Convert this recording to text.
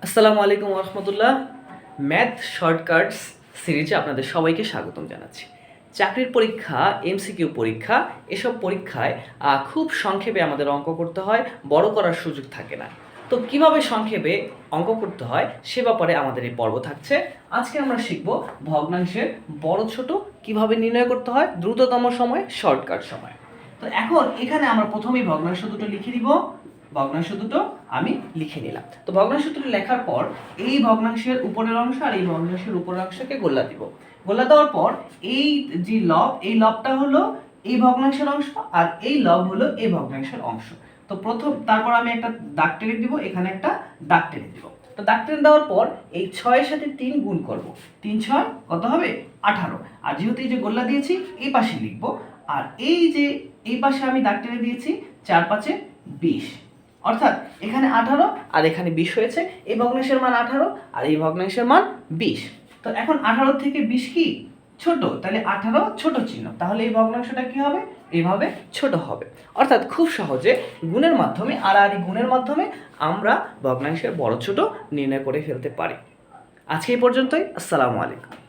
আসসালামু আলাইকুম রহমতুল্লাহ। Math shortcuts সিরিজে আপনাদের সবাইকে স্বাগতম জানাচ্ছি। চাকরির পরীক্ষা, এমসিকিউ পরীক্ষা, এসব পরীক্ষায় খুব সংক্ষেপে আমাদের অঙ্ক করতে হয়, বড় করার সুযোগ থাকে না। তো কিভাবে সংক্ষেপে অঙ্ক করতে হয় সে ব্যাপারে আমাদের এই পর্ব থাকছে। আজকে আমরা শিখব ভগ্নাংশের বড় ছোট কিভাবে নির্ণয় করতে হয় দ্রুততম সময়ে, শর্টকাট সময়ে। তো এখন এখানে আমরা প্রথমেই ভগ্নাংশ দুটো লিখে দিব। ভগ্নাংশ দুটো আমি লিখে নিলাম। তো ভগ্নাংশ দুটো লেখার পর এই ভগ্নাংশের উপরের অংশ আর এই ভগ্নাংশের উপরের অংশকে গোল্লা দিব। গোল্লা দেওয়ার পর এই যে লব, এই লবটা হলো এই ভগ্নাংশের অংশ আর এই লব হলো এই ভগ্নাংশের অংশ। তো তারপর আমি একটা দাগ টেনে দিব, এখানে একটা দাগ টেনে দিব। তো দাগ টেনে দেওয়ার পর এই 6 এর সাথে 3 গুণ করব। 3 6 কত হবে? 18। আর যেহেতু এই যে গোল্লা দিয়েছি এই পাশে লিখব, আর এই যে এই পাশে আমি দাগ টেনে দিয়েছি 4 5 20, অর্থাৎ এখানে 18 আর এখানে 20 হয়েছে। এই ভগ্নাংশের মান 18 আর এই ভগ্নাংশের মান 20। তো এখন 18 থেকে 20 কি ছোট, তাহলে 18 ছোট চিহ্ন, তাহলে এই ভগ্নাংশটা কি হবে? এইভাবে ছোট হবে। অর্থাৎ খুব সহজে গুণের মাধ্যমে, আড়াআড়ি গুণের মাধ্যমে আমরা ভগ্নাংশের বড় ছোট নির্ণয় করে ফেলতে পারি। আজকে এই পর্যন্তই। আসসালামু আলাইকুম।